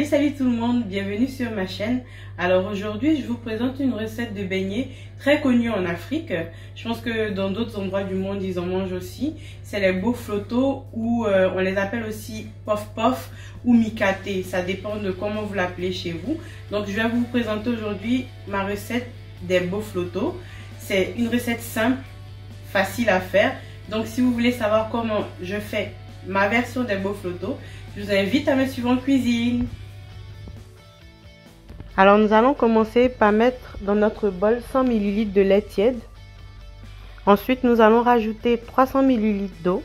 Salut tout le monde, bienvenue sur ma chaîne. Alors aujourd'hui je vous présente une recette de beignets très connue en Afrique. Je pense que dans d'autres endroits du monde ils en mangent aussi. C'est les bofloto ou on les appelle aussi pof pof ou mikaté. Ça dépend de comment vous l'appelez chez vous. Donc je vais vous présenter aujourd'hui ma recette des bofloto. C'est une recette simple, facile à faire. Donc si vous voulez savoir comment je fais ma version des bofloto, je vous invite à me suivre en cuisine. Alors nous allons commencer par mettre dans notre bol 100 ml de lait tiède. Ensuite nous allons rajouter 300 ml d'eau,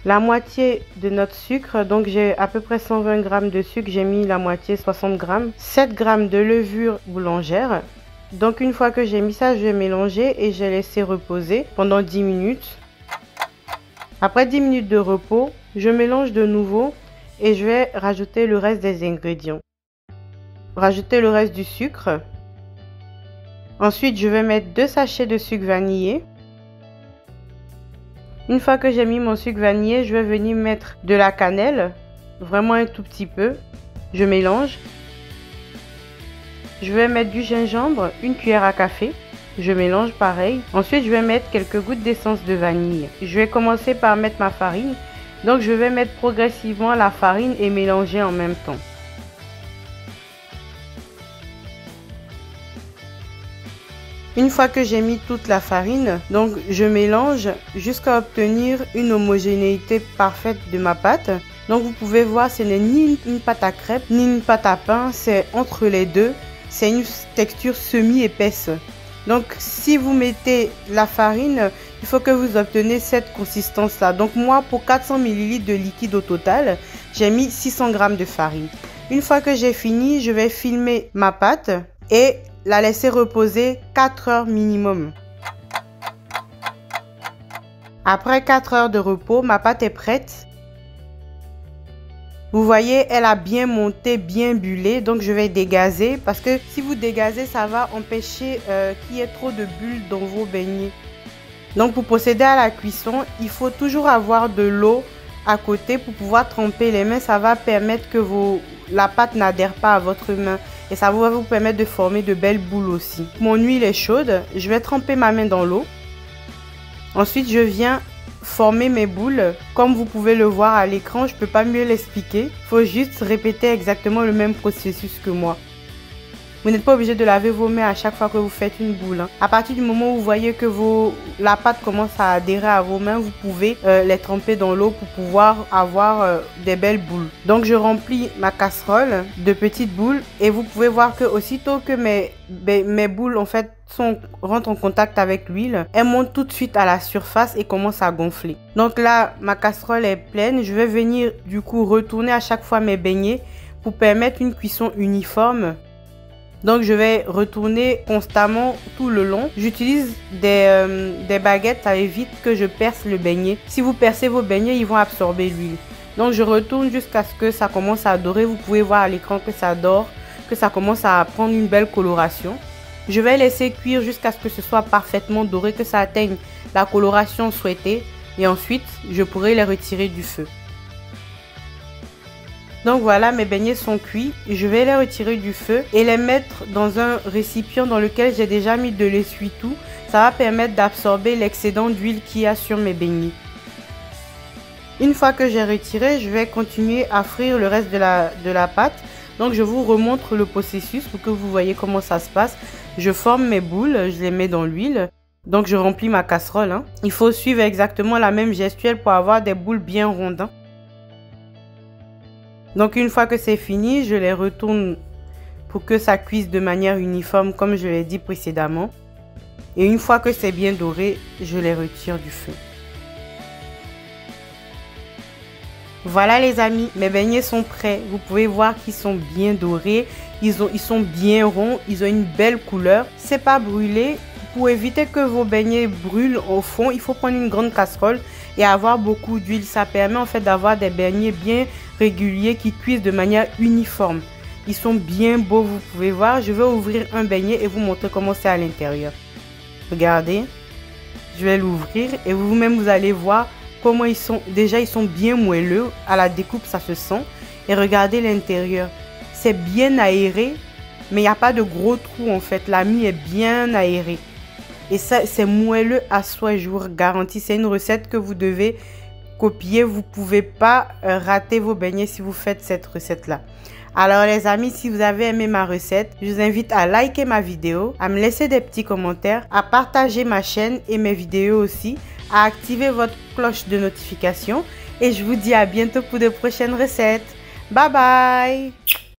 la moitié de notre sucre, donc j'ai à peu près 120 g de sucre, j'ai mis la moitié 60 g, 7 g de levure boulangère. Donc une fois que j'ai mis ça, je vais mélanger et je vais laisser reposer pendant 10 minutes. Après 10 minutes de repos, je mélange de nouveau et je vais rajouter le reste des ingrédients. Rajouter le reste du sucre. Ensuite, je vais mettre 2 sachets de sucre vanillé. Une fois que j'ai mis mon sucre vanillé, je vais venir mettre de la cannelle, vraiment un tout petit peu. Je mélange. Je vais mettre du gingembre, une cuillère à café. Je mélange pareil. Ensuite, je vais mettre quelques gouttes d'essence de vanille. Je vais commencer par mettre ma farine. Donc, je vais mettre progressivement la farine et mélanger en même temps. Une fois que j'ai mis toute la farine, donc je mélange jusqu'à obtenir une homogénéité parfaite de ma pâte. Donc, vous pouvez voir, ce n'est ni une pâte à crêpes, ni une pâte à pain, c'est entre les deux. C'est une texture semi-épaisse. Donc, si vous mettez la farine, il faut que vous obtenez cette consistance-là. Donc, moi, pour 400 ml de liquide au total, j'ai mis 600 g de farine. Une fois que j'ai fini, je vais filmer ma pâte et la laisser reposer 4 heures minimum. Après 4 heures de repos, ma pâte est prête. Vous voyez, elle a bien monté, bien bullé, donc je vais dégazer parce que si vous dégazez, ça va empêcher qu'il y ait trop de bulles dans vos beignets. Donc pour procéder à la cuisson, il faut toujours avoir de l'eau à côté pour pouvoir tremper les mains. Ça va permettre que la pâte n'adhère pas à votre main et ça va vous permettre de former de belles boules aussi. Mon huile est chaude, je vais tremper ma main dans l'eau. Ensuite, je viens former mes boules. Comme vous pouvez le voir à l'écran, je ne peux pas mieux l'expliquer. Il faut juste répéter exactement le même processus que moi. Vous n'êtes pas obligé de laver vos mains à chaque fois que vous faites une boule. À partir du moment où vous voyez que la pâte commence à adhérer à vos mains, vous pouvez les tremper dans l'eau pour pouvoir avoir des belles boules. Donc je remplis ma casserole de petites boules et vous pouvez voir que aussitôt que mes boules en fait rentrent en contact avec l'huile, elles montent tout de suite à la surface et commencent à gonfler. Donc là, ma casserole est pleine. Je vais venir du coup retourner à chaque fois mes beignets pour permettre une cuisson uniforme. Donc je vais retourner constamment tout le long. J'utilise des baguettes, ça évite que je perce le beignet. Si vous percez vos beignets, ils vont absorber l'huile. Donc je retourne jusqu'à ce que ça commence à dorer. Vous pouvez voir à l'écran que ça dore, que ça commence à prendre une belle coloration. Je vais laisser cuire jusqu'à ce que ce soit parfaitement doré, que ça atteigne la coloration souhaitée. Et ensuite, je pourrai les retirer du feu. Donc voilà, mes beignets sont cuits. Je vais les retirer du feu et les mettre dans un récipient dans lequel j'ai déjà mis de l'essuie-tout. Ça va permettre d'absorber l'excédent d'huile qu'il y a sur mes beignets. Une fois que j'ai retiré, je vais continuer à frire le reste de la pâte. Donc je vous remontre le processus pour que vous voyez comment ça se passe. Je forme mes boules, je les mets dans l'huile. Donc je remplis ma casserole. Il faut suivre exactement la même gestuelle pour avoir des boules bien rondes. Donc une fois que c'est fini, je les retourne pour que ça cuise de manière uniforme comme je l'ai dit précédemment. Et une fois que c'est bien doré, je les retire du feu. Voilà les amis, mes beignets sont prêts. Vous pouvez voir qu'ils sont bien dorés, ils sont bien ronds, ils ont une belle couleur. C'est pas brûlé. Pour éviter que vos beignets brûlent au fond, il faut prendre une grande casserole et avoir beaucoup d'huile. Ça permet en fait d'avoir des beignets bien réguliers qui cuisent de manière uniforme. Ils sont bien beaux, vous pouvez voir. Je vais ouvrir un beignet et vous montrer comment c'est à l'intérieur. Regardez, je vais l'ouvrir et vous-même vous allez voir comment ils sont. Déjà ils sont bien moelleux, à la découpe ça se sent. Et regardez l'intérieur. C'est bien aéré, mais il n'y a pas de gros trous en fait. La mie est bien aérée. Et ça, c'est moelleux à souhait, je vous garantis. C'est une recette que vous devez copier. Vous ne pouvez pas rater vos beignets si vous faites cette recette-là. Alors les amis, si vous avez aimé ma recette, je vous invite à liker ma vidéo, à me laisser des petits commentaires, à partager ma chaîne et mes vidéos aussi, à activer votre cloche de notification. Et je vous dis à bientôt pour de prochaines recettes. Bye bye!